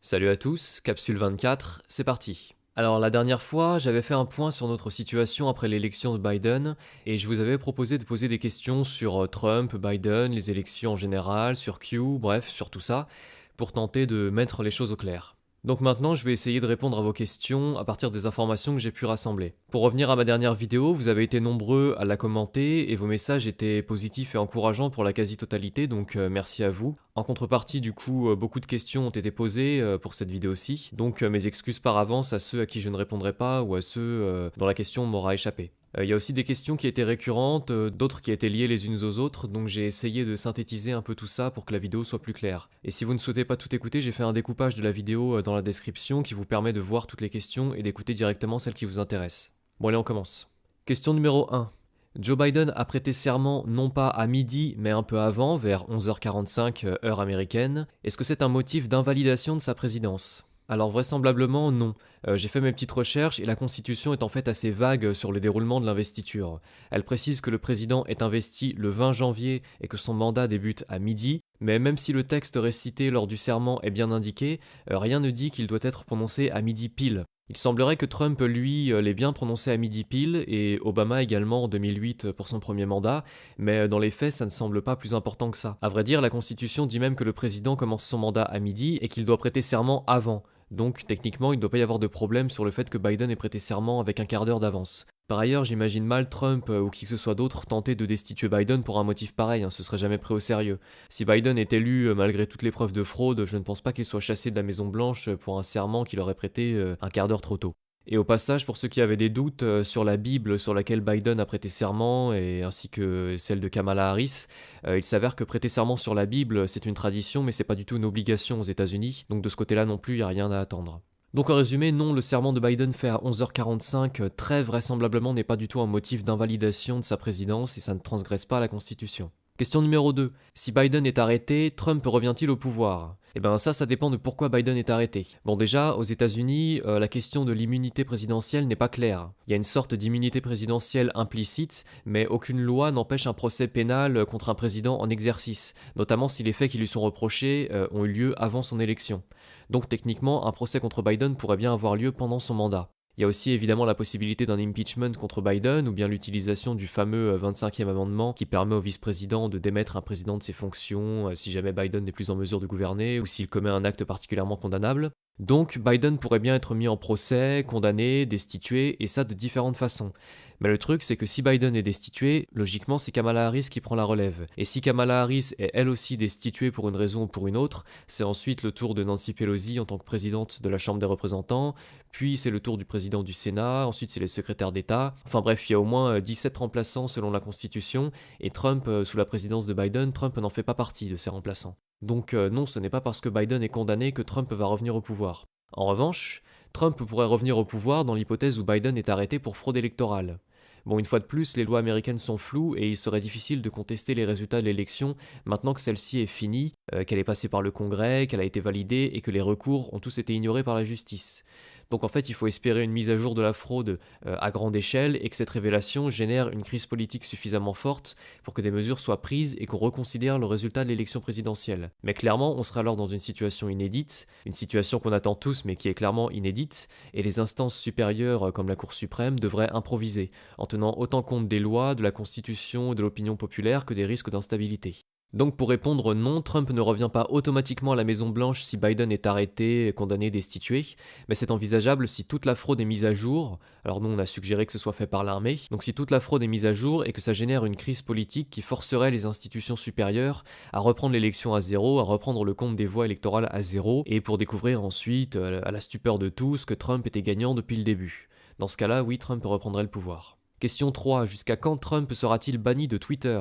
Salut à tous, capsule 24, c'est parti. Alors la dernière fois, j'avais fait un point sur notre situation après l'élection de Biden et je vous avais proposé de poser des questions sur Trump, Biden, les élections en général, sur Q, bref, sur tout ça, pour tenter de mettre les choses au clair. Donc maintenant, je vais essayer de répondre à vos questions à partir des informations que j'ai pu rassembler. Pour revenir à ma dernière vidéo, vous avez été nombreux à la commenter et vos messages étaient positifs et encourageants pour la quasi-totalité, donc merci à vous. En contrepartie, du coup, beaucoup de questions ont été posées pour cette vidéo-ci, donc mes excuses par avance à ceux à qui je ne répondrai pas ou à ceux dont la question m'aura échappé. Il y a aussi des questions qui étaient récurrentes, d'autres qui étaient liées les unes aux autres, donc j'ai essayé de synthétiser un peu tout ça pour que la vidéo soit plus claire. Et si vous ne souhaitez pas tout écouter, j'ai fait un découpage de la vidéo dans la description qui vous permet de voir toutes les questions et d'écouter directement celles qui vous intéressent. Bon allez, on commence. Question numéro 1. Joe Biden a prêté serment non pas à midi mais un peu avant, vers 11h45 heure américaine. Est-ce que c'est un motif d'invalidation de sa présidence ? Alors vraisemblablement non. J'ai fait mes petites recherches et la Constitution est en fait assez vague sur le déroulement de l'investiture. Elle précise que le président est investi le 20 janvier et que son mandat débute à midi, mais même si le texte récité lors du serment est bien indiqué, rien ne dit qu'il doit être prononcé à midi pile. Il semblerait que Trump, lui, l'ait bien prononcé à midi pile, et Obama également en 2008 pour son premier mandat, mais dans les faits, ça ne semble pas plus important que ça. À vrai dire, la Constitution dit même que le président commence son mandat à midi et qu'il doit prêter serment avant. Donc techniquement, il ne doit pas y avoir de problème sur le fait que Biden ait prêté serment avec un quart d'heure d'avance. Par ailleurs, j'imagine mal Trump ou qui que ce soit d'autre tenter de destituer Biden pour un motif pareil, ce serait jamais pris au sérieux. Si Biden est élu malgré toutes les preuves de fraude, je ne pense pas qu'il soit chassé de la Maison Blanche pour un serment qu'il aurait prêté un quart d'heure trop tôt. Et au passage, pour ceux qui avaient des doutes sur la Bible sur laquelle Biden a prêté serment, et ainsi que celle de Kamala Harris, il s'avère que prêter serment sur la Bible, c'est une tradition, mais c'est pas du tout une obligation aux États-Unis, donc de ce côté-là non plus, il n'y a rien à attendre. Donc en résumé, non, le serment de Biden fait à 11h45 très vraisemblablement n'est pas du tout un motif d'invalidation de sa présidence et ça ne transgresse pas la Constitution. Question numéro 2. Si Biden est arrêté, Trump revient-il au pouvoir ? Eh ben ça dépend de pourquoi Biden est arrêté. Bon déjà, aux États-Unis, la question de l'immunité présidentielle n'est pas claire. Il y a une sorte d'immunité présidentielle implicite, mais aucune loi n'empêche un procès pénal contre un président en exercice, notamment si les faits qui lui sont reprochés ont eu lieu avant son élection. Donc techniquement, un procès contre Biden pourrait bien avoir lieu pendant son mandat. Il y a aussi évidemment la possibilité d'un impeachment contre Biden ou bien l'utilisation du fameux 25e amendement qui permet au vice-président de démettre un président de ses fonctions si jamais Biden n'est plus en mesure de gouverner ou s'il commet un acte particulièrement condamnable. Donc Biden pourrait bien être mis en procès, condamné, destitué, et ça de différentes façons. Mais le truc, c'est que si Biden est destitué, logiquement c'est Kamala Harris qui prend la relève. Et si Kamala Harris est elle aussi destituée pour une raison ou pour une autre, c'est ensuite le tour de Nancy Pelosi en tant que présidente de la Chambre des représentants, puis c'est le tour du président du Sénat, ensuite c'est les secrétaires d'État. Enfin bref, il y a au moins 17 remplaçants selon la Constitution, et Trump, sous la présidence de Biden, Trump n'en fait pas partie de ces remplaçants. Donc non, ce n'est pas parce que Biden est condamné que Trump va revenir au pouvoir. En revanche, Trump pourrait revenir au pouvoir dans l'hypothèse où Biden est arrêté pour fraude électorale. Bon, une fois de plus, les lois américaines sont floues et il serait difficile de contester les résultats de l'élection maintenant que celle-ci est finie, qu'elle est passée par le Congrès, qu'elle a été validée et que les recours ont tous été ignorés par la justice. Donc en fait, il faut espérer une mise à jour de la fraude à grande échelle et que cette révélation génère une crise politique suffisamment forte pour que des mesures soient prises et qu'on reconsidère le résultat de l'élection présidentielle. Mais clairement, on sera alors dans une situation inédite, une situation qu'on attend tous mais qui est clairement inédite, et les instances supérieures comme la Cour suprême devraient improviser, en tenant autant compte des lois, de la Constitution et de l'opinion populaire que des risques d'instabilité. Donc pour répondre non, Trump ne revient pas automatiquement à la Maison Blanche si Biden est arrêté, condamné, destitué, mais c'est envisageable si toute la fraude est mise à jour. Alors nous on a suggéré que ce soit fait par l'armée. Donc si toute la fraude est mise à jour et que ça génère une crise politique qui forcerait les institutions supérieures à reprendre l'élection à zéro, à reprendre le compte des voix électorales à zéro, et pour découvrir ensuite, à la stupeur de tous, que Trump était gagnant depuis le début. Dans ce cas-là, oui, Trump reprendrait le pouvoir. Question 3. Jusqu'à quand Trump sera-t-il banni de Twitter ?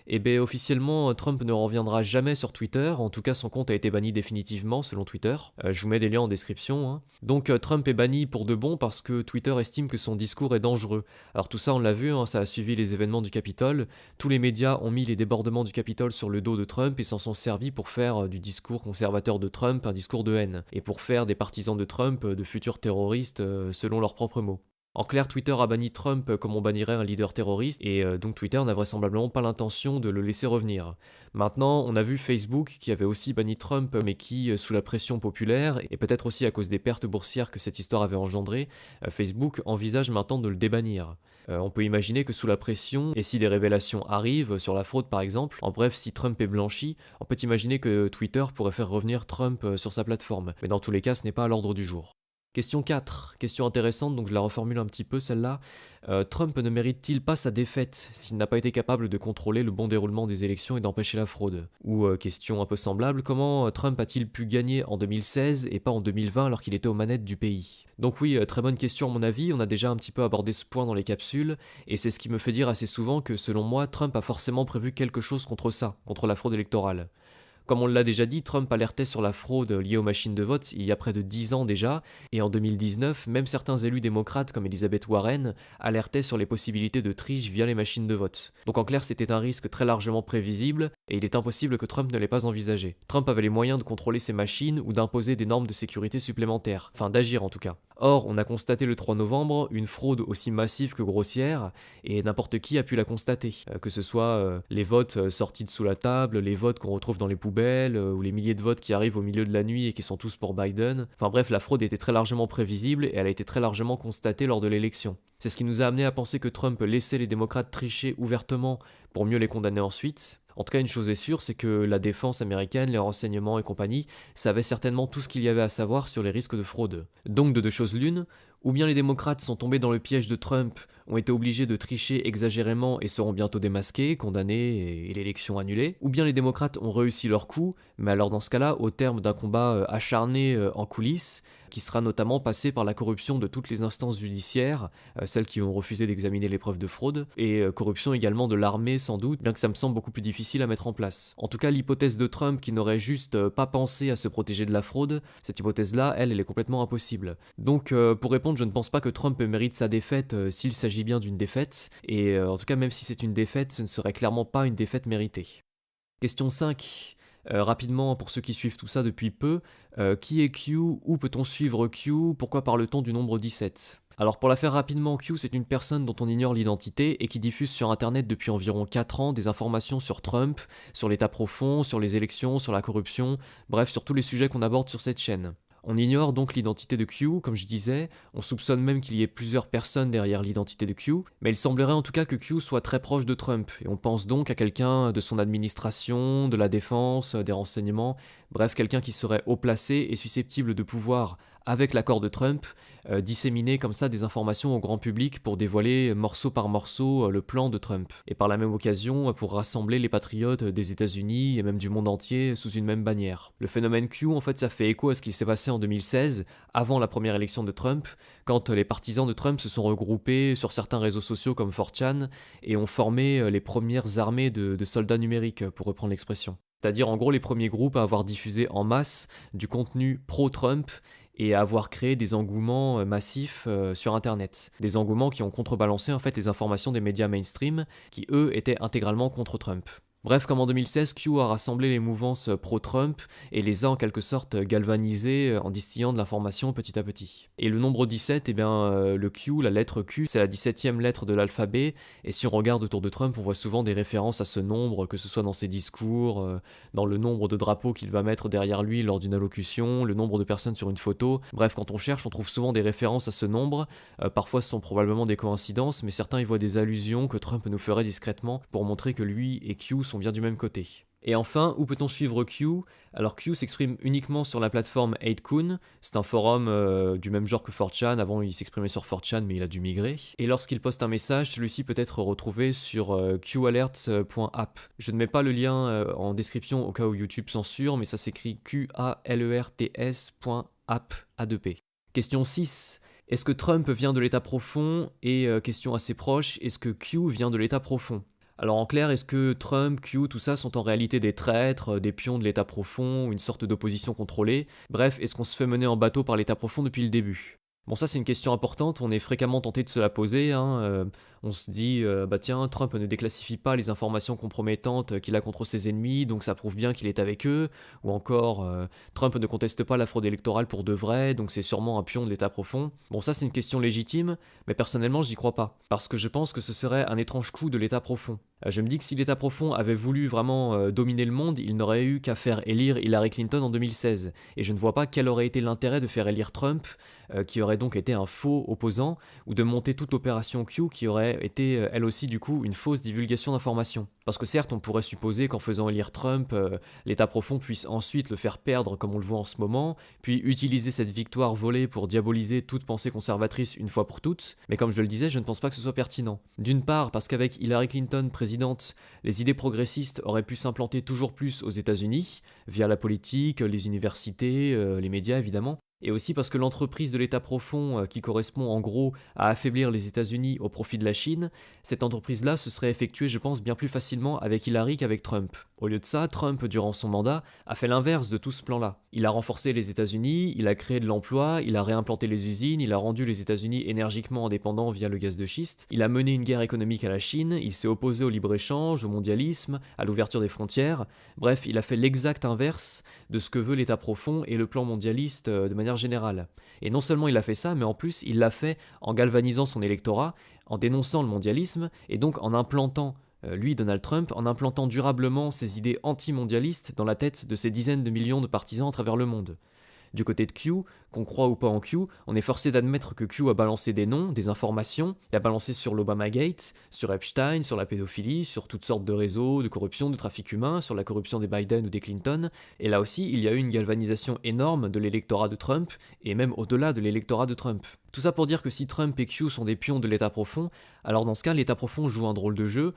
Eh bien, officiellement, Trump ne reviendra jamais sur Twitter. En tout cas, son compte a été banni définitivement, selon Twitter. Je vous mets des liens en description. Donc, Trump est banni pour de bon parce que Twitter estime que son discours est dangereux. Alors tout ça, on l'a vu, ça a suivi les événements du Capitole. Tous les médias ont mis les débordements du Capitole sur le dos de Trump et s'en sont servis pour faire du discours conservateur de Trump un discours de haine. Et pour faire des partisans de Trump de futurs terroristes, selon leurs propres mots. En clair, Twitter a banni Trump comme on bannirait un leader terroriste, et donc Twitter n'a vraisemblablement pas l'intention de le laisser revenir. Maintenant, on a vu Facebook qui avait aussi banni Trump, mais qui, sous la pression populaire, et peut-être aussi à cause des pertes boursières que cette histoire avait engendrées, Facebook envisage maintenant de le débannir. On peut imaginer que sous la pression, et si des révélations arrivent sur la fraude par exemple, en bref si Trump est blanchi, on peut imaginer que Twitter pourrait faire revenir Trump sur sa plateforme, mais dans tous les cas ce n'est pas à l'ordre du jour. Question 4, question intéressante, donc je la reformule un petit peu celle-là. Trump ne mérite-t-il pas sa défaite s'il n'a pas été capable de contrôler le bon déroulement des élections et d'empêcher la fraude? Ou question un peu semblable, comment Trump a-t-il pu gagner en 2016 et pas en 2020 alors qu'il était aux manettes du pays? Donc oui, très bonne question à mon avis, on a déjà un petit peu abordé ce point dans les capsules, et c'est ce qui me fait dire assez souvent que selon moi, Trump a forcément prévu quelque chose contre ça, contre la fraude électorale. Comme on l'a déjà dit, Trump alertait sur la fraude liée aux machines de vote il y a près de 10 ans déjà, et en 2019, même certains élus démocrates comme Elizabeth Warren alertaient sur les possibilités de triche via les machines de vote. Donc en clair, c'était un risque très largement prévisible, et il est impossible que Trump ne l'ait pas envisagé. Trump avait les moyens de contrôler ces machines ou d'imposer des normes de sécurité supplémentaires, enfin d'agir en tout cas. Or, on a constaté le 3 novembre une fraude aussi massive que grossière, et n'importe qui a pu la constater, que ce soit les votes sortis de sous la table, les votes qu'on retrouve dans les poubelles, ou les milliers de votes qui arrivent au milieu de la nuit et qui sont tous pour Biden. Enfin bref, la fraude était très largement prévisible et elle a été très largement constatée lors de l'élection. C'est ce qui nous a amené à penser que Trump laissait les démocrates tricher ouvertement pour mieux les condamner ensuite. En tout cas, une chose est sûre, c'est que la défense américaine, les renseignements et compagnie savaient certainement tout ce qu'il y avait à savoir sur les risques de fraude. Donc de deux choses l'une, ou bien les démocrates sont tombés dans le piège de Trump, ont été obligés de tricher exagérément et seront bientôt démasqués, condamnés et l'élection annulée, ou bien les démocrates ont réussi leur coup, mais alors dans ce cas-là, au terme d'un combat acharné en coulisses, qui sera notamment passé par la corruption de toutes les instances judiciaires, celles qui ont refusé d'examiner les preuves de fraude, et corruption également de l'armée sans doute, bien que ça me semble beaucoup plus difficile à mettre en place. En tout cas, l'hypothèse de Trump qui n'aurait juste pas pensé à se protéger de la fraude, cette hypothèse-là, elle est complètement impossible. Donc pour répondre, je ne pense pas que Trump mérite sa défaite s'il s'agit bien d'une défaite, et en tout cas même si c'est une défaite, ce ne serait clairement pas une défaite méritée. Question 5. Rapidement, pour ceux qui suivent tout ça depuis peu, qui est Q? Où peut-on suivre Q? Pourquoi parle-t-on du nombre 17? Alors pour la faire rapidement, Q c'est une personne dont on ignore l'identité et qui diffuse sur internet depuis environ 4 ans des informations sur Trump, sur l'état profond, sur les élections, sur la corruption, bref sur tous les sujets qu'on aborde sur cette chaîne. On ignore donc l'identité de Q, comme je disais, on soupçonne même qu'il y ait plusieurs personnes derrière l'identité de Q, mais il semblerait en tout cas que Q soit très proche de Trump, et on pense donc à quelqu'un de son administration, de la défense, des renseignements, bref quelqu'un qui serait haut placé et susceptible de pouvoir, avec l'accord de Trump, disséminer comme ça des informations au grand public pour dévoiler morceau par morceau le plan de Trump. Et par la même occasion pour rassembler les patriotes des États-Unis et même du monde entier sous une même bannière. Le phénomène Q, en fait, ça fait écho à ce qui s'est passé en 2016, avant la première élection de Trump, quand les partisans de Trump se sont regroupés sur certains réseaux sociaux comme 4chan et ont formé les premières armées de soldats numériques, pour reprendre l'expression. C'est-à-dire en gros les premiers groupes à avoir diffusé en masse du contenu pro-Trump et à avoir créé des engouements massifs sur internet. Des engouements qui ont contrebalancé en fait les informations des médias mainstream qui eux étaient intégralement contre Trump. Bref, comme en 2016, Q a rassemblé les mouvances pro-Trump et les a en quelque sorte galvanisées en distillant de l'information petit à petit. Et le nombre 17, eh bien, le Q, la lettre Q, c'est la 17e lettre de l'alphabet, et si on regarde autour de Trump, on voit souvent des références à ce nombre, que ce soit dans ses discours, dans le nombre de drapeaux qu'il va mettre derrière lui lors d'une allocution, le nombre de personnes sur une photo. Bref, quand on cherche, on trouve souvent des références à ce nombre. Parfois, ce sont probablement des coïncidences, mais certains y voient des allusions que Trump nous ferait discrètement pour montrer que lui et Q sont bien du même côté. Et enfin, où peut-on suivre Q? Alors Q s'exprime uniquement sur la plateforme 8kun, c'est un forum du même genre que 4chan, avant il s'exprimait sur 4chan mais il a dû migrer. Et lorsqu'il poste un message, celui-ci peut être retrouvé sur qalerts.app. Je ne mets pas le lien en description au cas où YouTube censure, mais ça s'écrit qalerts.app. Question 6. Est-ce que Trump vient de l'état profond? Et question assez proche, est-ce que Q vient de l'état profond? Alors en clair, est-ce que Trump, Q, tout ça sont en réalité des traîtres, des pions de l'état profond, une sorte d'opposition contrôlée? Bref, est-ce qu'on se fait mener en bateau par l'état profond depuis le début? Bon, ça, c'est une question importante, on est fréquemment tenté de se la poser, hein, on se dit, «Bah, tiens, Trump ne déclassifie pas les informations compromettantes qu'il a contre ses ennemis, donc ça prouve bien qu'il est avec eux», ou encore, «Trump ne conteste pas la fraude électorale pour de vrai, donc c'est sûrement un pion de l'État profond». Bon, ça, c'est une question légitime, mais personnellement, j'y crois pas, parce que je pense que ce serait un étrange coup de l'État profond. Je me dis que si l'État profond avait voulu vraiment, dominer le monde, il n'aurait eu qu'à faire élire Hillary Clinton en 2016, et je ne vois pas quel aurait été l'intérêt de faire élire Trump, qui aurait donc été un faux opposant, ou de monter toute l'opération Q qui aurait été elle aussi du coup une fausse divulgation d'informations. Parce que certes, on pourrait supposer qu'en faisant élire Trump, l'État profond puisse ensuite le faire perdre comme on le voit en ce moment, puis utiliser cette victoire volée pour diaboliser toute pensée conservatrice une fois pour toutes, mais comme je le disais, je ne pense pas que ce soit pertinent. D'une part, parce qu'avec Hillary Clinton présidente, les idées progressistes auraient pu s'implanter toujours plus aux États-Unis, via la politique, les universités, les médias évidemment, et aussi parce que l'entreprise de l'État profond, qui correspond en gros à affaiblir les États-Unis au profit de la Chine, cette entreprise-là se serait effectuée, je pense, bien plus facilement avec Hillary qu'avec Trump. Au lieu de ça, Trump, durant son mandat, a fait l'inverse de tout ce plan-là. Il a renforcé les États-Unis, il a créé de l'emploi, il a réimplanté les usines, il a rendu les États-Unis énergiquement indépendants via le gaz de schiste, il a mené une guerre économique à la Chine, il s'est opposé au libre-échange, au mondialisme, à l'ouverture des frontières. Bref, il a fait l'exact inverse de ce que veut l'État profond et le plan mondialiste de manière générale. Et non seulement il a fait ça, mais en plus il l'a fait en galvanisant son électorat, en dénonçant le mondialisme, et donc en implantant, lui, Donald Trump, en implantant durablement ses idées anti-mondialistes dans la tête de ces dizaines de millions de partisans à travers le monde. Du côté de Q, qu'on croit ou pas en Q, on est forcé d'admettre que Q a balancé des noms, des informations, il a balancé sur l'Obamagate, sur Epstein, sur la pédophilie, sur toutes sortes de réseaux, de corruption, de trafic humain, sur la corruption des Biden ou des Clinton, et là aussi il y a eu une galvanisation énorme de l'électorat de Trump, et même au-delà de l'électorat de Trump. Tout ça pour dire que si Trump et Q sont des pions de l'État profond, alors dans ce cas l'État profond joue un drôle de jeu,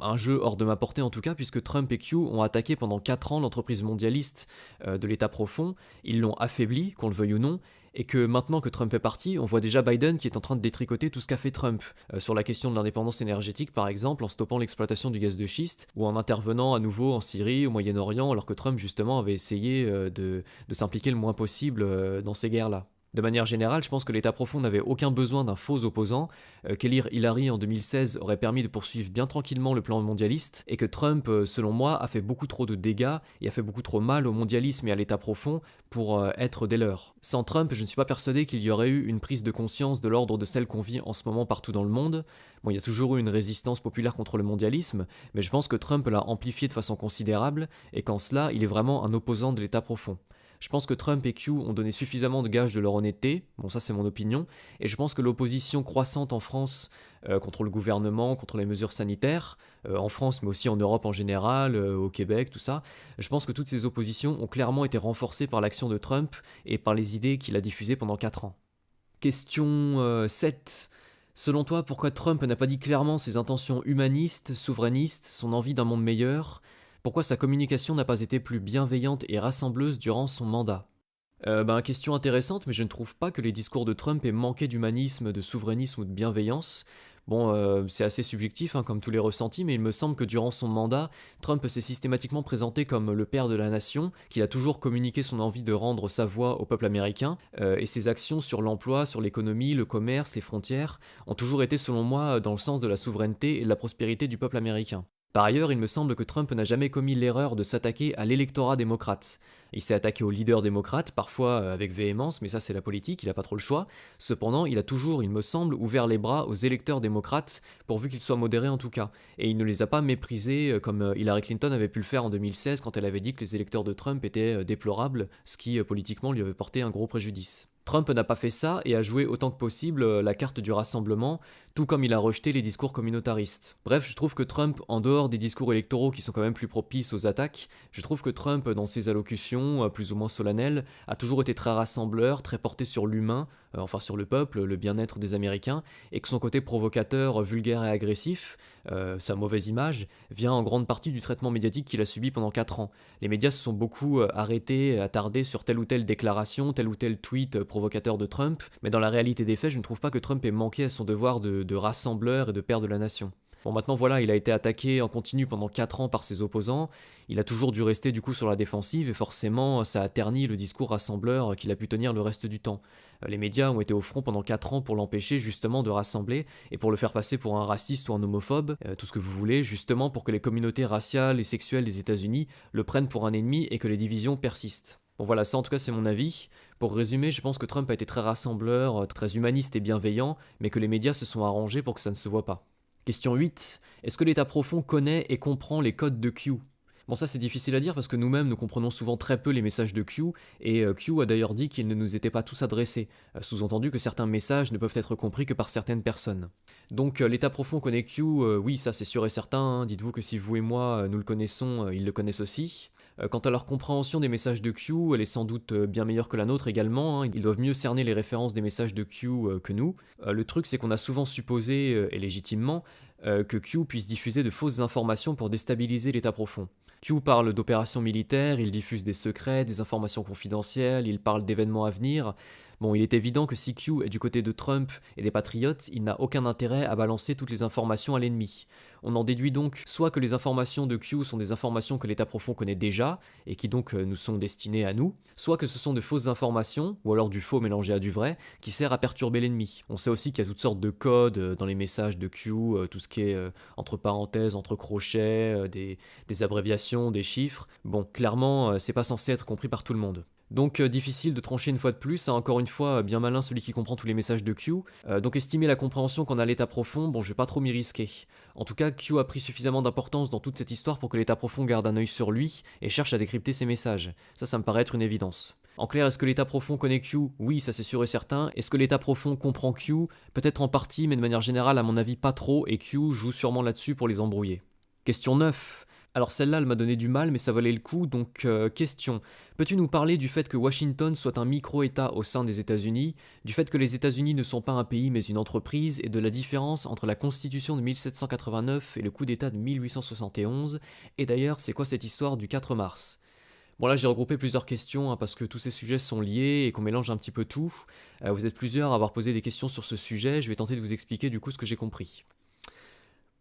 un jeu hors de ma portée en tout cas, puisque Trump et Q ont attaqué pendant 4 ans l'entreprise mondialiste de l'État profond, ils l'ont affaibli, qu'on le veuille ou non, et que maintenant que Trump est parti, on voit déjà Biden qui est en train de détricoter tout ce qu'a fait Trump, sur la question de l'indépendance énergétique par exemple, en stoppant l'exploitation du gaz de schiste, ou en intervenant à nouveau en Syrie, au Moyen-Orient, alors que Trump justement avait essayé de s'impliquer le moins possible dans ces guerres-là. De manière générale, je pense que l'État profond n'avait aucun besoin d'un faux opposant, qu'élire Hillary en 2016 aurait permis de poursuivre bien tranquillement le plan mondialiste, et que Trump, selon moi, a fait beaucoup trop de dégâts et a fait beaucoup trop mal au mondialisme et à l'État profond pour être des leurs. Sans Trump, je ne suis pas persuadé qu'il y aurait eu une prise de conscience de l'ordre de celle qu'on vit en ce moment partout dans le monde. Bon, il y a toujours eu une résistance populaire contre le mondialisme, mais je pense que Trump l'a amplifié de façon considérable, et qu'en cela, il est vraiment un opposant de l'État profond. Je pense que Trump et Q ont donné suffisamment de gages de leur honnêteté, bon ça c'est mon opinion, et je pense que l'opposition croissante en France contre le gouvernement, contre les mesures sanitaires, en France mais aussi en Europe en général, au Québec, tout ça, je pense que toutes ces oppositions ont clairement été renforcées par l'action de Trump et par les idées qu'il a diffusées pendant 4 ans. Question 7. Selon toi, pourquoi Trump n'a pas dit clairement ses intentions humanistes, souverainistes, son envie d'un monde meilleur? Pourquoi sa communication n'a pas été plus bienveillante et rassembleuse durant son mandat? Question intéressante, mais je ne trouve pas que les discours de Trump aient manqué d'humanisme, de souverainisme ou de bienveillance. Bon, c'est assez subjectif, hein, comme tous les ressentis, mais il me semble que durant son mandat, Trump s'est systématiquement présenté comme le père de la nation, qu'il a toujours communiqué son envie de rendre sa voix au peuple américain, et ses actions sur l'emploi, sur l'économie, le commerce, les frontières, ont toujours été selon moi dans le sens de la souveraineté et de la prospérité du peuple américain. Par ailleurs, il me semble que Trump n'a jamais commis l'erreur de s'attaquer à l'électorat démocrate. Il s'est attaqué aux leaders démocrates, parfois avec véhémence, mais ça c'est la politique, il n'a pas trop le choix. Cependant, il a toujours, il me semble, ouvert les bras aux électeurs démocrates, pourvu qu'ils soient modérés en tout cas. Et il ne les a pas méprisés comme Hillary Clinton avait pu le faire en 2016 quand elle avait dit que les électeurs de Trump étaient déplorables, ce qui politiquement lui avait porté un gros préjudice. Trump n'a pas fait ça et a joué autant que possible la carte du rassemblement, tout comme il a rejeté les discours communautaristes. Bref, je trouve que Trump, en dehors des discours électoraux qui sont quand même plus propices aux attaques, je trouve que Trump, dans ses allocutions plus ou moins solennelles, a toujours été très rassembleur, très porté sur l'humain, enfin sur le peuple, le bien-être des Américains, et que son côté provocateur, vulgaire et agressif, sa mauvaise image, vient en grande partie du traitement médiatique qu'il a subi pendant 4 ans. Les médias se sont beaucoup arrêtés, attardés sur telle ou telle déclaration, tel ou tel tweet provocateur de Trump, mais dans la réalité des faits, je ne trouve pas que Trump ait manqué à son devoir de rassembleur et de père de la nation. Bon, maintenant voilà, il a été attaqué en continu pendant 4 ans par ses opposants, il a toujours dû rester du coup sur la défensive et forcément ça a terni le discours rassembleur qu'il a pu tenir le reste du temps. Les médias ont été au front pendant 4 ans pour l'empêcher justement de rassembler et pour le faire passer pour un raciste ou un homophobe, tout ce que vous voulez, justement pour que les communautés raciales et sexuelles des États-Unis le prennent pour un ennemi et que les divisions persistent. Bon voilà, ça en tout cas c'est mon avis. Pour résumer, je pense que Trump a été très rassembleur, très humaniste et bienveillant, mais que les médias se sont arrangés pour que ça ne se voit pas. Question 8. Est-ce que l'État profond connaît et comprend les codes de Q? Bon, ça c'est difficile à dire parce que nous-mêmes nous comprenons souvent très peu les messages de Q, et Q a d'ailleurs dit qu'ils ne nous étaient pas tous adressés, sous-entendu que certains messages ne peuvent être compris que par certaines personnes. Donc l'État profond connaît Q, oui ça c'est sûr et certain, hein. Dites-vous que si vous et moi nous le connaissons, ils le connaissent aussi. Quant à leur compréhension des messages de Q, elle est sans doute bien meilleure que la nôtre également, hein. Ils doivent mieux cerner les références des messages de Q que nous. Le truc c'est qu'on a souvent supposé, et légitimement, que Q puisse diffuser de fausses informations pour déstabiliser l'État profond. Q parle d'opérations militaires, il diffuse des secrets, des informations confidentielles, il parle d'événements à venir. Bon, il est évident que si Q est du côté de Trump et des patriotes, il n'a aucun intérêt à balancer toutes les informations à l'ennemi. On en déduit donc soit que les informations de Q sont des informations que l'État profond connaît déjà, et qui donc nous sont destinées à nous, soit que ce sont de fausses informations, ou alors du faux mélangé à du vrai, qui sert à perturber l'ennemi. On sait aussi qu'il y a toutes sortes de codes dans les messages de Q, tout ce qui est entre parenthèses, entre crochets, des abréviations, des chiffres. Bon, clairement, c'est pas censé être compris par tout le monde. Donc difficile de trancher une fois de plus, hein, encore une fois, bien malin celui qui comprend tous les messages de Q. Donc estimer la compréhension qu'on a à l'état profond, bon je vais pas trop m'y risquer. En tout cas, Q a pris suffisamment d'importance dans toute cette histoire pour que l'état profond garde un œil sur lui et cherche à décrypter ses messages. Ça me paraît être une évidence. En clair, est-ce que l'état profond connaît Q? Oui, ça c'est sûr et certain. Est-ce que l'état profond comprend Q? Peut-être en partie, mais de manière générale, à mon avis, pas trop, et Q joue sûrement là-dessus pour les embrouiller. Question 9. Alors celle-là, elle m'a donné du mal, mais ça valait le coup, donc question. Peux-tu nous parler du fait que Washington soit un micro-État au sein des États-Unis, du fait que les États-Unis ne sont pas un pays mais une entreprise, et de la différence entre la Constitution de 1789 et le coup d'État de 1871, et d'ailleurs, c'est quoi cette histoire du 4 mars? Bon là j'ai regroupé plusieurs questions, hein, parce que tous ces sujets sont liés et qu'on mélange un petit peu tout. Vous êtes plusieurs à avoir posé des questions sur ce sujet, je vais tenter de vous expliquer du coup ce que j'ai compris.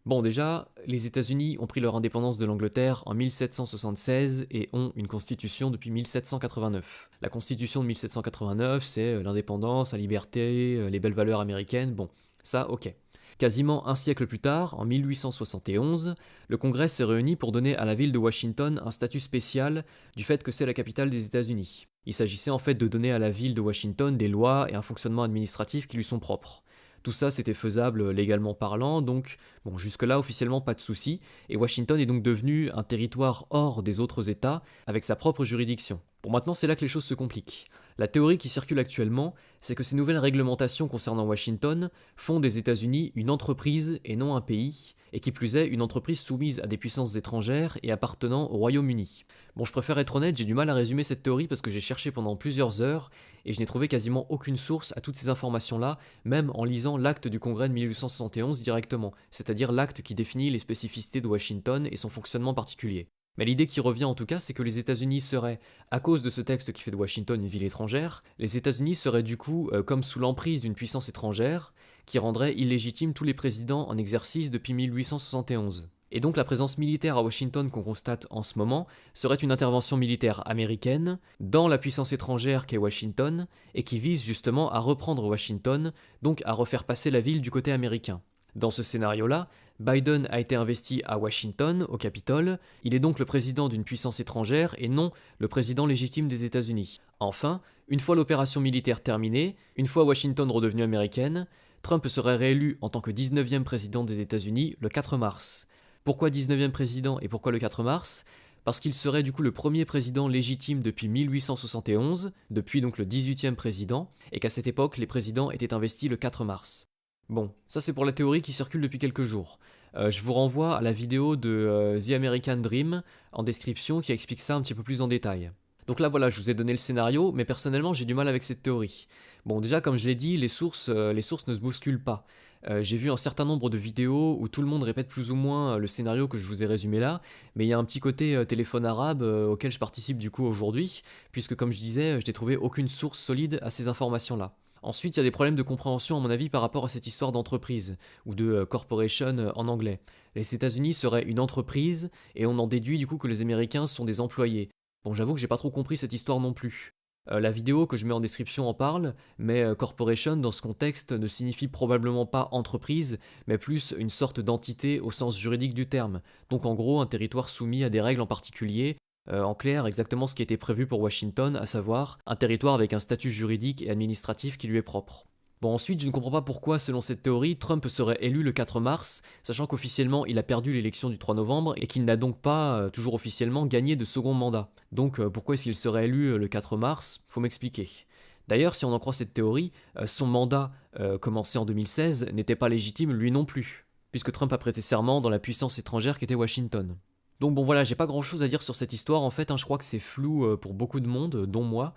Bon déjà, les États-Unis ont pris leur indépendance de l'Angleterre en 1776 et ont une constitution depuis 1789. La constitution de 1789, c'est l'indépendance, la liberté, les belles valeurs américaines, bon, ça ok. Quasiment un siècle plus tard, en 1871, le Congrès s'est réuni pour donner à la ville de Washington un statut spécial du fait que c'est la capitale des États-Unis. Il s'agissait en fait de donner à la ville de Washington des lois et un fonctionnement administratif qui lui sont propres. Tout ça, c'était faisable légalement parlant, donc bon, jusque-là, officiellement, pas de souci, et Washington est donc devenu un territoire hors des autres États, avec sa propre juridiction. Bon, maintenant, c'est là que les choses se compliquent. La théorie qui circule actuellement, c'est que ces nouvelles réglementations concernant Washington font des États-Unis une entreprise et non un pays, et qui plus est, une entreprise soumise à des puissances étrangères et appartenant au Royaume-Uni. Bon, je préfère être honnête, j'ai du mal à résumer cette théorie parce que j'ai cherché pendant plusieurs heures, et je n'ai trouvé quasiment aucune source à toutes ces informations-là, même en lisant l'acte du Congrès de 1871 directement, c'est-à-dire l'acte qui définit les spécificités de Washington et son fonctionnement particulier. Mais l'idée qui revient en tout cas, c'est que les États-Unis seraient, à cause de ce texte qui fait de Washington une ville étrangère, les États-Unis seraient du coup comme sous l'emprise d'une puissance étrangère, qui rendrait illégitimes tous les présidents en exercice depuis 1871. Et donc la présence militaire à Washington qu'on constate en ce moment serait une intervention militaire américaine dans la puissance étrangère qu'est Washington, et qui vise justement à reprendre Washington, donc à refaire passer la ville du côté américain. Dans ce scénario-là, Biden a été investi à Washington, au Capitole, il est donc le président d'une puissance étrangère et non le président légitime des États-Unis. Enfin, une fois l'opération militaire terminée, une fois Washington redevenue américaine, Trump serait réélu en tant que 19e président des États-Unis le 4 mars. Pourquoi 19e président et pourquoi le 4 mars? Parce qu'il serait du coup le premier président légitime depuis 1871, depuis donc le 18e président, et qu'à cette époque les présidents étaient investis le 4 mars. Bon, ça c'est pour la théorie qui circule depuis quelques jours. Je vous renvoie à la vidéo de The American Dream en description qui explique ça un petit peu plus en détail. Donc là voilà, je vous ai donné le scénario, mais personnellement j'ai du mal avec cette théorie. Bon déjà comme je l'ai dit, les sources ne se bousculent pas. J'ai vu un certain nombre de vidéos où tout le monde répète plus ou moins le scénario que je vous ai résumé là, mais il y a un petit côté téléphone arabe auquel je participe du coup aujourd'hui, puisque comme je disais, je n'ai trouvé aucune source solide à ces informations-là. Ensuite, il y a des problèmes de compréhension à mon avis par rapport à cette histoire d'entreprise, ou de corporation en anglais. Les États-Unis seraient une entreprise, et on en déduit du coup que les Américains sont des employés. Bon, j'avoue que j'ai pas trop compris cette histoire non plus. La vidéo que je mets en description en parle, mais corporation dans ce contexte ne signifie probablement pas entreprise, mais plus une sorte d'entité au sens juridique du terme. Donc en gros un territoire soumis à des règles en particulier, en clair exactement ce qui était prévu pour Washington, à savoir un territoire avec un statut juridique et administratif qui lui est propre. Bon, ensuite, je ne comprends pas pourquoi, selon cette théorie, Trump serait élu le 4 mars, sachant qu'officiellement il a perdu l'élection du 3 novembre et qu'il n'a donc pas, toujours officiellement, gagné de second mandat. Donc pourquoi est-ce qu'il serait élu le 4 mars? Faut m'expliquer. D'ailleurs, si on en croit cette théorie, son mandat, commencé en 2016, n'était pas légitime lui non plus, puisque Trump a prêté serment dans la puissance étrangère qu'était Washington. Donc bon voilà, j'ai pas grand chose à dire sur cette histoire en fait, hein, je crois que c'est flou pour beaucoup de monde, dont moi,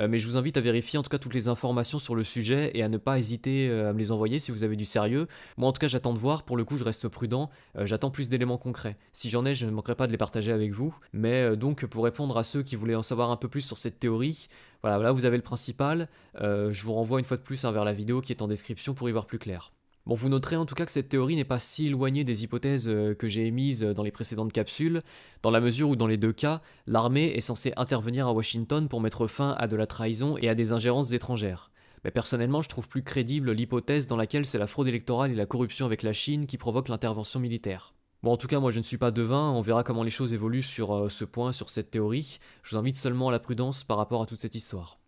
mais je vous invite à vérifier en tout cas toutes les informations sur le sujet et à ne pas hésiter à me les envoyer si vous avez du sérieux. Moi en tout cas j'attends de voir, pour le coup je reste prudent, j'attends plus d'éléments concrets. Si j'en ai, je ne manquerai pas de les partager avec vous, mais donc pour répondre à ceux qui voulaient en savoir un peu plus sur cette théorie, voilà, vous avez le principal, je vous renvoie une fois de plus vers la vidéo qui est en description pour y voir plus clair. Bon, vous noterez en tout cas que cette théorie n'est pas si éloignée des hypothèses que j'ai émises dans les précédentes capsules, dans la mesure où dans les deux cas, l'armée est censée intervenir à Washington pour mettre fin à de la trahison et à des ingérences étrangères. Mais personnellement, je trouve plus crédible l'hypothèse dans laquelle c'est la fraude électorale et la corruption avec la Chine qui provoquent l'intervention militaire. Bon, en tout cas, moi je ne suis pas devin, on verra comment les choses évoluent sur ce point, sur cette théorie. Je vous invite seulement à la prudence par rapport à toute cette histoire.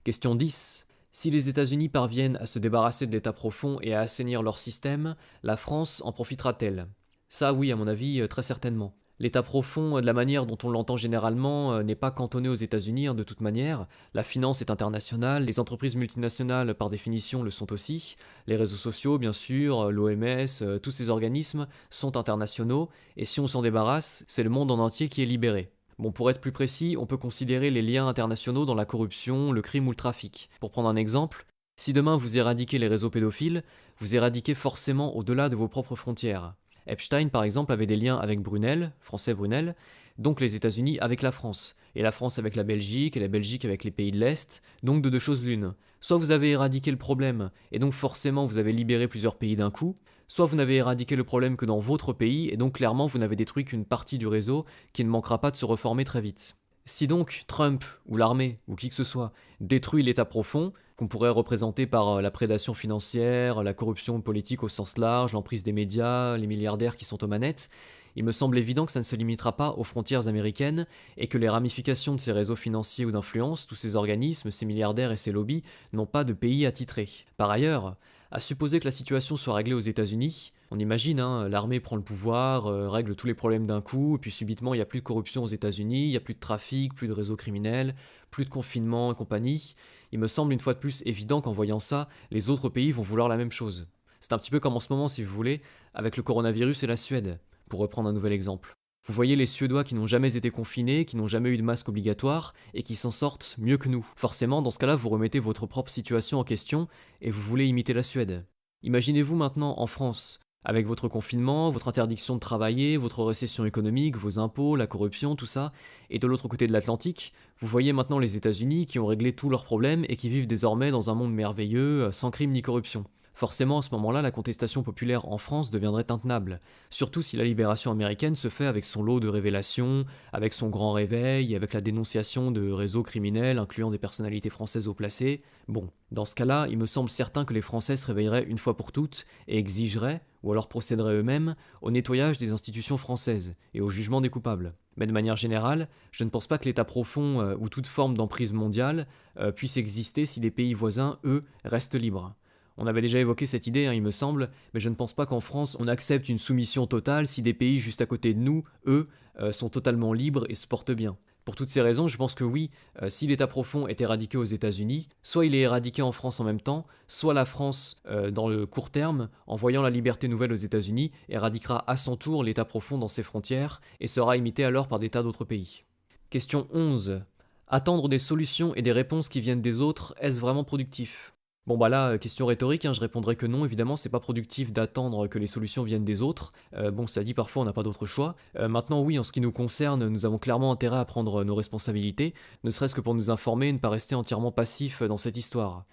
Question 10. Si les États-Unis parviennent à se débarrasser de l'État profond et à assainir leur système, la France en profitera-t-elle? Ça oui, à mon avis, très certainement. L'État profond, de la manière dont on l'entend généralement, n'est pas cantonné aux États-Unis de toute manière. La finance est internationale, les entreprises multinationales par définition le sont aussi, les réseaux sociaux bien sûr, l'OMS, tous ces organismes sont internationaux, et si on s'en débarrasse, c'est le monde en entier qui est libéré. Bon, pour être plus précis, on peut considérer les liens internationaux dans la corruption, le crime ou le trafic. Pour prendre un exemple, si demain vous éradiquez les réseaux pédophiles, vous éradiquez forcément au-delà de vos propres frontières. Epstein, par exemple, avait des liens avec Brunel, français Brunel, donc les États-Unis avec la France, et la France avec la Belgique, et la Belgique avec les pays de l'Est, donc de deux choses l'une. Soit vous avez éradiqué le problème, et donc forcément vous avez libéré plusieurs pays d'un coup, soit vous n'avez éradiqué le problème que dans votre pays, et donc clairement vous n'avez détruit qu'une partie du réseau qui ne manquera pas de se reformer très vite. Si donc Trump, ou l'armée, ou qui que ce soit, détruit l'État profond, qu'on pourrait représenter par la prédation financière, la corruption politique au sens large, l'emprise des médias, les milliardaires qui sont aux manettes, il me semble évident que ça ne se limitera pas aux frontières américaines et que les ramifications de ces réseaux financiers ou d'influence, tous ces organismes, ces milliardaires et ces lobbies, n'ont pas de pays attitré. Par ailleurs, à supposer que la situation soit réglée aux États-Unis, on imagine, l'armée prend le pouvoir, règle tous les problèmes d'un coup, et puis subitement il n'y a plus de corruption aux États-Unis, il n'y a plus de trafic, plus de réseaux criminels, plus de confinement et compagnie. Il me semble une fois de plus évident qu'en voyant ça, les autres pays vont vouloir la même chose. C'est un petit peu comme en ce moment, si vous voulez, avec le coronavirus et la Suède, pour reprendre un nouvel exemple. Vous voyez les Suédois qui n'ont jamais été confinés, qui n'ont jamais eu de masque obligatoire, et qui s'en sortent mieux que nous. Forcément, dans ce cas-là, vous remettez votre propre situation en question, et vous voulez imiter la Suède. Imaginez-vous maintenant en France, avec votre confinement, votre interdiction de travailler, votre récession économique, vos impôts, la corruption, tout ça, et de l'autre côté de l'Atlantique, vous voyez maintenant les États-Unis qui ont réglé tous leurs problèmes et qui vivent désormais dans un monde merveilleux, sans crime ni corruption. Forcément, à ce moment-là, la contestation populaire en France deviendrait intenable, surtout si la libération américaine se fait avec son lot de révélations, avec son grand réveil, avec la dénonciation de réseaux criminels incluant des personnalités françaises haut placées. Bon, dans ce cas-là, il me semble certain que les Français se réveilleraient une fois pour toutes et exigeraient, ou alors procéderaient eux-mêmes, au nettoyage des institutions françaises et au jugement des coupables. Mais de manière générale, je ne pense pas que l'État profond ou toute forme d'emprise mondiale puisse exister si les pays voisins, eux, restent libres. On avait déjà évoqué cette idée, il me semble, mais je ne pense pas qu'en France on accepte une soumission totale si des pays juste à côté de nous, eux, sont totalement libres et se portent bien. Pour toutes ces raisons, je pense que oui, si l'État profond est éradiqué aux États-Unis, soit il est éradiqué en France en même temps, soit la France, dans le court terme, en voyant la liberté nouvelle aux États-Unis, éradiquera à son tour l'État profond dans ses frontières et sera imité alors par des tas d'autres pays. Question 11. Attendre des solutions et des réponses qui viennent des autres, est-ce vraiment productif ? Bon bah là, question rhétorique, je répondrai que non, évidemment c'est pas productif d'attendre que les solutions viennent des autres, bon ça dit parfois on n'a pas d'autre choix. Maintenant oui, en ce qui nous concerne, nous avons clairement intérêt à prendre nos responsabilités, ne serait-ce que pour nous informer et ne pas rester entièrement passifs dans cette histoire.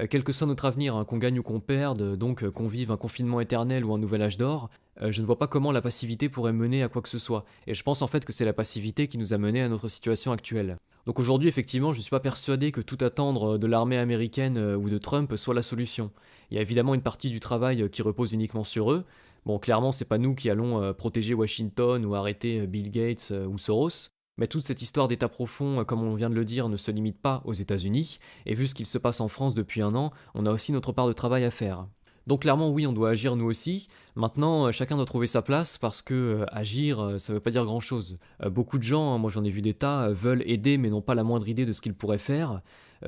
Quel que soit notre avenir, hein, qu'on gagne ou qu'on perde, donc qu'on vive un confinement éternel ou un nouvel âge d'or, je ne vois pas comment la passivité pourrait mener à quoi que ce soit. Et je pense en fait que c'est la passivité qui nous a mené à notre situation actuelle. Donc aujourd'hui, effectivement, je ne suis pas persuadé que tout attendre de l'armée américaine ou de Trump soit la solution. Il y a évidemment une partie du travail qui repose uniquement sur eux. Bon, clairement, c'est pas nous qui allons protéger Washington ou arrêter Bill Gates ou Soros. Mais toute cette histoire d'état profond, comme on vient de le dire, ne se limite pas aux États-Unis, et vu ce qu'il se passe en France depuis un an, on a aussi notre part de travail à faire. Donc clairement, oui, on doit agir nous aussi. Maintenant, chacun doit trouver sa place parce que agir, ça veut pas dire grand-chose. Beaucoup de gens, hein, moi j'en ai vu des tas, veulent aider mais n'ont pas la moindre idée de ce qu'ils pourraient faire.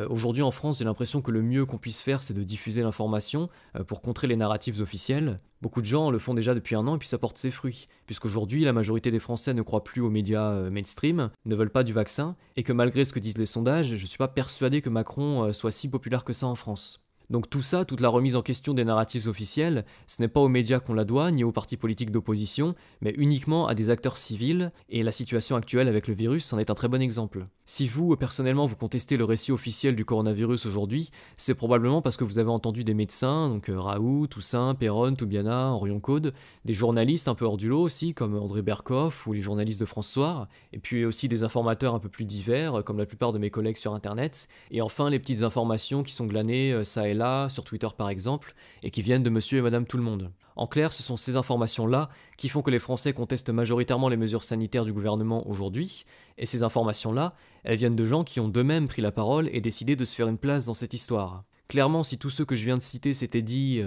Aujourd'hui en France, j'ai l'impression que le mieux qu'on puisse faire, c'est de diffuser l'information pour contrer les narratives officielles. Beaucoup de gens le font déjà depuis un an et puis ça porte ses fruits. Puisqu'aujourd'hui, la majorité des Français ne croient plus aux médias mainstream, ne veulent pas du vaccin, et que malgré ce que disent les sondages, je suis pas persuadé que Macron soit si populaire que ça en France. Donc tout ça, toute la remise en question des narratifs officiels, ce n'est pas aux médias qu'on la doit, ni aux partis politiques d'opposition, mais uniquement à des acteurs civils, et la situation actuelle avec le virus en est un très bon exemple. Si vous, personnellement, vous contestez le récit officiel du coronavirus aujourd'hui, c'est probablement parce que vous avez entendu des médecins, donc Raoult, Toussaint, Perron, Toubiana, Orion Caude, des journalistes un peu hors du lot aussi, comme André Berkoff ou les journalistes de France Soir, et puis aussi des informateurs un peu plus divers, comme la plupart de mes collègues sur Internet, et enfin les petites informations qui sont glanées ça et là, sur Twitter par exemple, et qui viennent de monsieur et madame tout le monde. En clair, ce sont ces informations-là qui font que les Français contestent majoritairement les mesures sanitaires du gouvernement aujourd'hui, et ces informations-là, elles viennent de gens qui ont d'eux-mêmes pris la parole et décidé de se faire une place dans cette histoire. Clairement, si tous ceux que je viens de citer s'étaient dit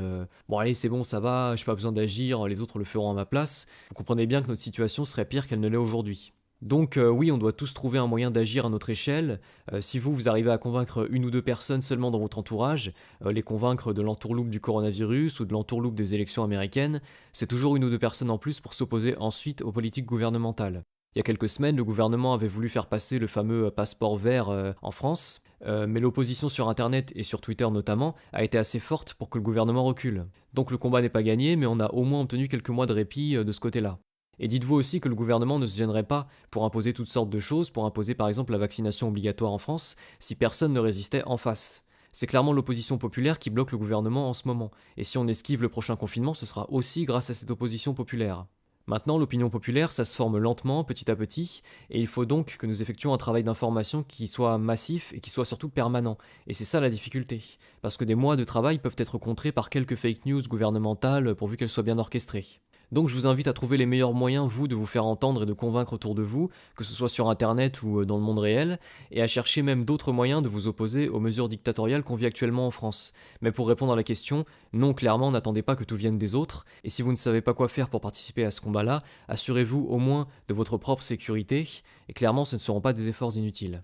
bon allez c'est bon ça va, j'ai pas besoin d'agir, les autres le feront à ma place, vous comprenez bien que notre situation serait pire qu'elle ne l'est aujourd'hui. Donc oui, on doit tous trouver un moyen d'agir à notre échelle. Si vous arrivez à convaincre une ou deux personnes seulement dans votre entourage, les convaincre de l'entourloupe du coronavirus ou de l'entourloupe des élections américaines, c'est toujours une ou deux personnes en plus pour s'opposer ensuite aux politiques gouvernementales. Il y a quelques semaines, le gouvernement avait voulu faire passer le fameux passeport vert en France, mais l'opposition sur Internet et sur Twitter notamment a été assez forte pour que le gouvernement recule. Donc le combat n'est pas gagné, mais on a au moins obtenu quelques mois de répit de ce côté-là. Et dites-vous aussi que le gouvernement ne se gênerait pas pour imposer toutes sortes de choses, pour imposer par exemple la vaccination obligatoire en France, si personne ne résistait en face. C'est clairement l'opposition populaire qui bloque le gouvernement en ce moment, et si on esquive le prochain confinement, ce sera aussi grâce à cette opposition populaire. Maintenant, l'opinion populaire, ça se forme lentement, petit à petit, et il faut donc que nous effectuions un travail d'information qui soit massif et qui soit surtout permanent. Et c'est ça la difficulté. Parce que des mois de travail peuvent être contrés par quelques fake news gouvernementales pourvu qu'elles soient bien orchestrées. Donc je vous invite à trouver les meilleurs moyens, vous, de vous faire entendre et de convaincre autour de vous, que ce soit sur Internet ou dans le monde réel, et à chercher même d'autres moyens de vous opposer aux mesures dictatoriales qu'on vit actuellement en France. Mais pour répondre à la question, non, clairement, n'attendez pas que tout vienne des autres, et si vous ne savez pas quoi faire pour participer à ce combat-là, assurez-vous au moins de votre propre sécurité, et clairement ce ne seront pas des efforts inutiles.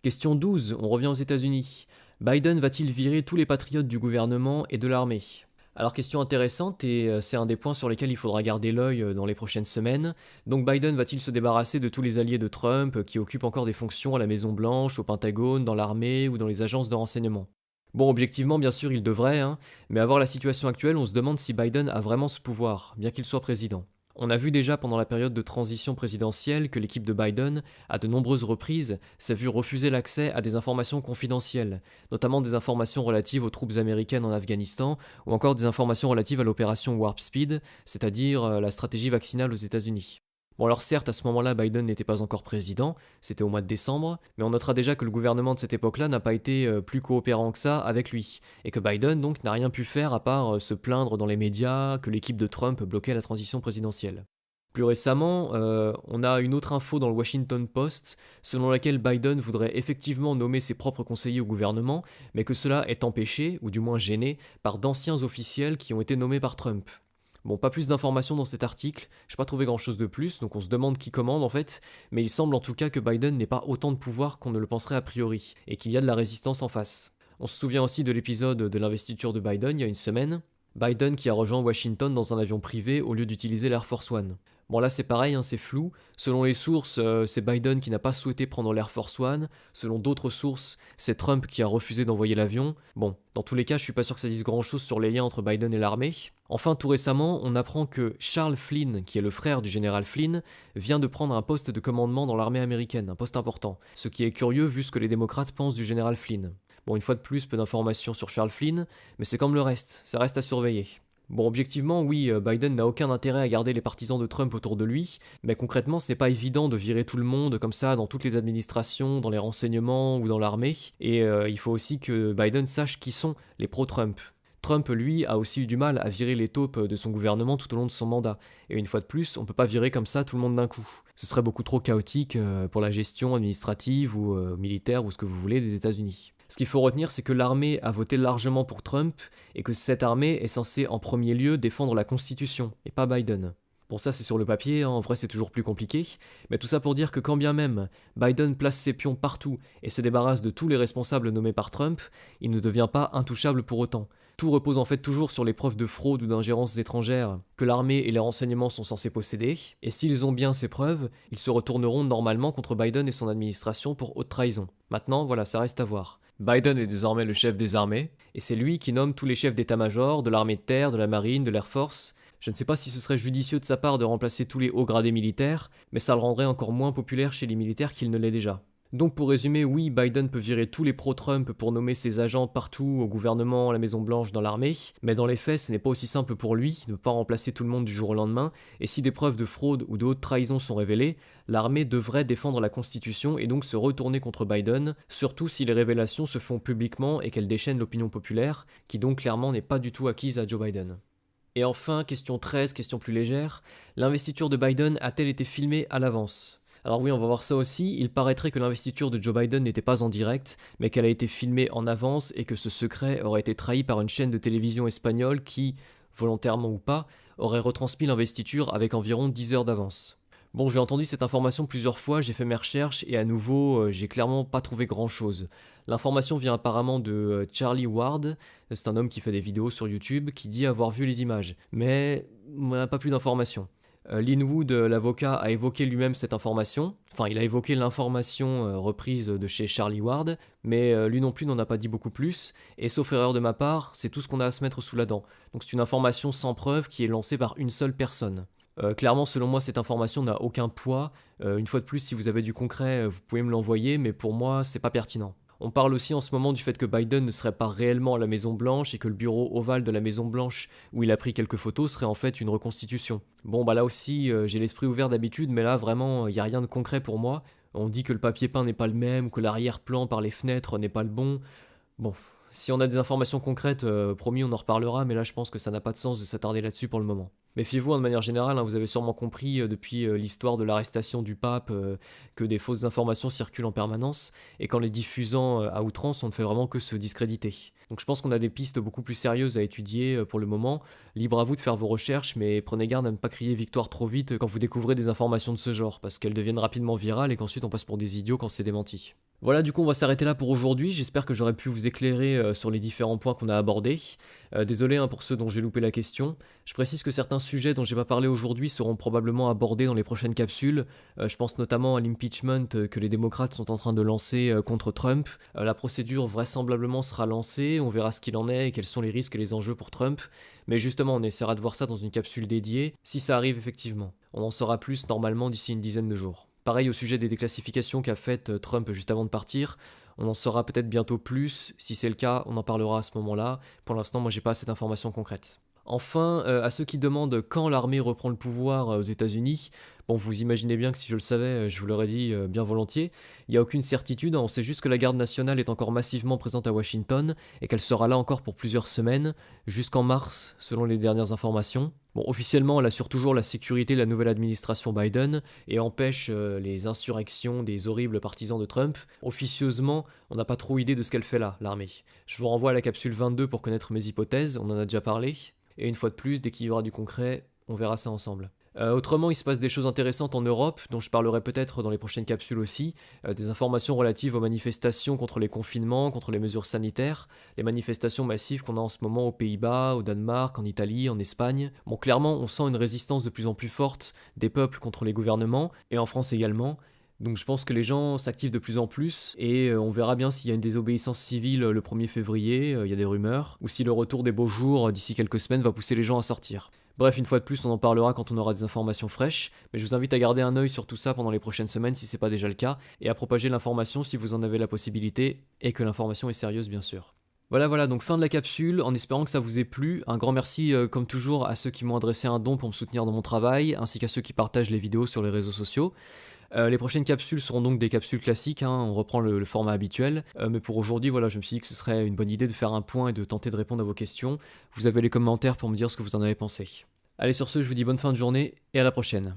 Question 12, on revient aux États-Unis. Biden va-t-il virer tous les patriotes du gouvernement et de l'armée ? Alors question intéressante et c'est un des points sur lesquels il faudra garder l'œil dans les prochaines semaines. Donc Biden va-t-il se débarrasser de tous les alliés de Trump qui occupent encore des fonctions à la Maison Blanche, au Pentagone, dans l'armée ou dans les agences de renseignement? Bon, objectivement, bien sûr, il devrait, hein, mais à voir la situation actuelle, on se demande si Biden a vraiment ce pouvoir, bien qu'il soit président. On a vu déjà pendant la période de transition présidentielle que l'équipe de Biden, à de nombreuses reprises, s'est vue refuser l'accès à des informations confidentielles, notamment des informations relatives aux troupes américaines en Afghanistan, ou encore des informations relatives à l'opération Warp Speed, c'est-à-dire la stratégie vaccinale aux États-Unis. Bon alors certes, à ce moment-là, Biden n'était pas encore président, c'était au mois de décembre, mais on notera déjà que le gouvernement de cette époque-là n'a pas été plus coopérant que ça avec lui, et que Biden donc n'a rien pu faire à part se plaindre dans les médias que l'équipe de Trump bloquait la transition présidentielle. Plus récemment, on a une autre info dans le Washington Post, selon laquelle Biden voudrait effectivement nommer ses propres conseillers au gouvernement, mais que cela est empêché, ou du moins gêné, par d'anciens officiels qui ont été nommés par Trump. Bon, pas plus d'informations dans cet article, j'ai pas trouvé grand chose de plus, donc on se demande qui commande en fait, mais il semble en tout cas que Biden n'ait pas autant de pouvoir qu'on ne le penserait a priori, et qu'il y a de la résistance en face. On se souvient aussi de l'épisode de l'investiture de Biden il y a une semaine, Biden qui a rejoint Washington dans un avion privé au lieu d'utiliser l'Air Force One. Bon là c'est pareil, hein, c'est flou. Selon les sources, c'est Biden qui n'a pas souhaité prendre l'Air Force One. Selon d'autres sources, c'est Trump qui a refusé d'envoyer l'avion. Bon, dans tous les cas, je suis pas sûr que ça dise grand chose sur les liens entre Biden et l'armée. Enfin, tout récemment, on apprend que Charles Flynn, qui est le frère du général Flynn, vient de prendre un poste de commandement dans l'armée américaine, un poste important. Ce qui est curieux vu ce que les démocrates pensent du général Flynn. Bon, une fois de plus, peu d'informations sur Charles Flynn, mais c'est comme le reste, ça reste à surveiller. Bon, objectivement, oui, Biden n'a aucun intérêt à garder les partisans de Trump autour de lui, mais concrètement, c'est pas évident de virer tout le monde comme ça dans toutes les administrations, dans les renseignements ou dans l'armée, et il faut aussi que Biden sache qui sont les pro-Trump. Trump, lui, a aussi eu du mal à virer les taupes de son gouvernement tout au long de son mandat, et une fois de plus, on peut pas virer comme ça tout le monde d'un coup. Ce serait beaucoup trop chaotique pour la gestion administrative ou militaire ou ce que vous voulez des États-Unis. Ce qu'il faut retenir, c'est que l'armée a voté largement pour Trump et que cette armée est censée en premier lieu défendre la Constitution, et pas Biden. Bon, ça c'est sur le papier, hein, en vrai c'est toujours plus compliqué, mais tout ça pour dire que quand bien même Biden place ses pions partout et se débarrasse de tous les responsables nommés par Trump, il ne devient pas intouchable pour autant. Tout repose en fait toujours sur les preuves de fraude ou d'ingérence étrangères que l'armée et les renseignements sont censés posséder, et s'ils ont bien ces preuves, ils se retourneront normalement contre Biden et son administration pour haute trahison. Maintenant, voilà, ça reste à voir. Biden est désormais le chef des armées, et c'est lui qui nomme tous les chefs d'état-major, de l'armée de terre, de la marine, de l'Air Force. Je ne sais pas si ce serait judicieux de sa part de remplacer tous les hauts gradés militaires, mais ça le rendrait encore moins populaire chez les militaires qu'il ne l'est déjà. Donc pour résumer, oui, Biden peut virer tous les pro-Trump pour nommer ses agents partout, au gouvernement, à la Maison-Blanche, dans l'armée, mais dans les faits, ce n'est pas aussi simple pour lui, de ne pas remplacer tout le monde du jour au lendemain, et si des preuves de fraude ou de haute trahison sont révélées, l'armée devrait défendre la Constitution et donc se retourner contre Biden, surtout si les révélations se font publiquement et qu'elles déchaînent l'opinion populaire, qui donc clairement n'est pas du tout acquise à Joe Biden. Et enfin, question 13, question plus légère, l'investiture de Biden a-t-elle été filmée à l'avance ? Alors oui, on va voir ça aussi, il paraîtrait que l'investiture de Joe Biden n'était pas en direct, mais qu'elle a été filmée en avance et que ce secret aurait été trahi par une chaîne de télévision espagnole qui, volontairement ou pas, aurait retransmis l'investiture avec environ 10 heures d'avance. Bon, j'ai entendu cette information plusieurs fois, j'ai fait mes recherches et à nouveau, j'ai clairement pas trouvé grand chose. L'information vient apparemment de Charlie Ward, c'est un homme qui fait des vidéos sur YouTube, qui dit avoir vu les images, mais on n'a pas plus d'informations. Lin Wood, l'avocat, a évoqué lui-même cette information, enfin il a évoqué l'information reprise de chez Charlie Ward, mais lui non plus n'en a pas dit beaucoup plus, et sauf erreur de ma part, c'est tout ce qu'on a à se mettre sous la dent. Donc c'est une information sans preuve qui est lancée par une seule personne. Clairement, selon moi, cette information n'a aucun poids. Une fois de plus, si vous avez du concret, vous pouvez me l'envoyer, mais pour moi, c'est pas pertinent. On parle aussi en ce moment du fait que Biden ne serait pas réellement à la Maison Blanche et que le bureau ovale de la Maison Blanche, où il a pris quelques photos, serait en fait une reconstitution. Bon, bah là aussi, j'ai l'esprit ouvert d'habitude, mais là, vraiment, il n'y a rien de concret pour moi. On dit que le papier peint n'est pas le même, que l'arrière-plan par les fenêtres n'est pas le bon. Bon, si on a des informations concrètes, promis, on en reparlera, mais là, je pense que ça n'a pas de sens de s'attarder là-dessus pour le moment. Méfiez-vous, hein, de manière générale, hein, vous avez sûrement compris depuis l'histoire de l'arrestation du pape que des fausses informations circulent en permanence, et qu'en les diffusant à outrance, on ne fait vraiment que se discréditer. Donc je pense qu'on a des pistes beaucoup plus sérieuses à étudier pour le moment. Libre à vous de faire vos recherches, mais prenez garde à ne pas crier victoire trop vite quand vous découvrez des informations de ce genre, parce qu'elles deviennent rapidement virales et qu'ensuite on passe pour des idiots quand c'est démenti. Voilà, du coup on va s'arrêter là pour aujourd'hui, j'espère que j'aurai pu vous éclairer sur les différents points qu'on a abordés. Désolé hein, pour ceux dont j'ai loupé la question. Je précise que certains sujets dont j'ai pas parlé aujourd'hui seront probablement abordés dans les prochaines capsules. Je pense notamment à l'impeachment que les démocrates sont en train de lancer contre Trump. La procédure vraisemblablement sera lancée, on verra ce qu'il en est et quels sont les risques et les enjeux pour Trump. Mais justement, on essaiera de voir ça dans une capsule dédiée, si ça arrive effectivement. On en saura plus normalement d'ici une dizaine de jours. Pareil au sujet des déclassifications qu'a faites Trump juste avant de partir. On en saura peut-être bientôt plus. Si c'est le cas, on en parlera à ce moment-là. Pour l'instant, moi, j'ai pas assez d'informations concrètes. Enfin, à ceux qui demandent quand l'armée reprend le pouvoir aux États-Unis, bon, vous imaginez bien que si je le savais, je vous l'aurais dit bien volontiers. Il n'y a aucune certitude, hein, on sait juste que la garde nationale est encore massivement présente à Washington et qu'elle sera là encore pour plusieurs semaines, jusqu'en mars, selon les dernières informations. Bon, officiellement, elle assure toujours la sécurité de la nouvelle administration Biden et empêche les insurrections des horribles partisans de Trump. Officieusement, on n'a pas trop idée de ce qu'elle fait là, l'armée. Je vous renvoie à la capsule 22 pour connaître mes hypothèses, on en a déjà parlé. Et une fois de plus, dès qu'il y aura du concret, on verra ça ensemble. Autrement, il se passe des choses intéressantes en Europe, dont je parlerai peut-être dans les prochaines capsules aussi, des informations relatives aux manifestations contre les confinements, contre les mesures sanitaires, les manifestations massives qu'on a en ce moment aux Pays-Bas, au Danemark, en Italie, en Espagne. Bon, clairement, on sent une résistance de plus en plus forte des peuples contre les gouvernements, et en France également. Donc je pense que les gens s'activent de plus en plus et on verra bien s'il y a une désobéissance civile le 1er février, il y a des rumeurs, ou si le retour des beaux jours d'ici quelques semaines va pousser les gens à sortir. Bref, une fois de plus, on en parlera quand on aura des informations fraîches, mais je vous invite à garder un œil sur tout ça pendant les prochaines semaines si c'est pas déjà le cas, et à propager l'information si vous en avez la possibilité, et que l'information est sérieuse bien sûr. Voilà, donc fin de la capsule, en espérant que ça vous ait plu. Un grand merci, comme toujours, à ceux qui m'ont adressé un don pour me soutenir dans mon travail, ainsi qu'à ceux qui partagent les vidéos sur les réseaux sociaux. Les prochaines capsules seront donc des capsules classiques, hein, on reprend le format habituel. Mais pour aujourd'hui, voilà, je me suis dit que ce serait une bonne idée de faire un point et de tenter de répondre à vos questions. Vous avez les commentaires pour me dire ce que vous en avez pensé. Allez, sur ce, je vous dis bonne fin de journée et à la prochaine.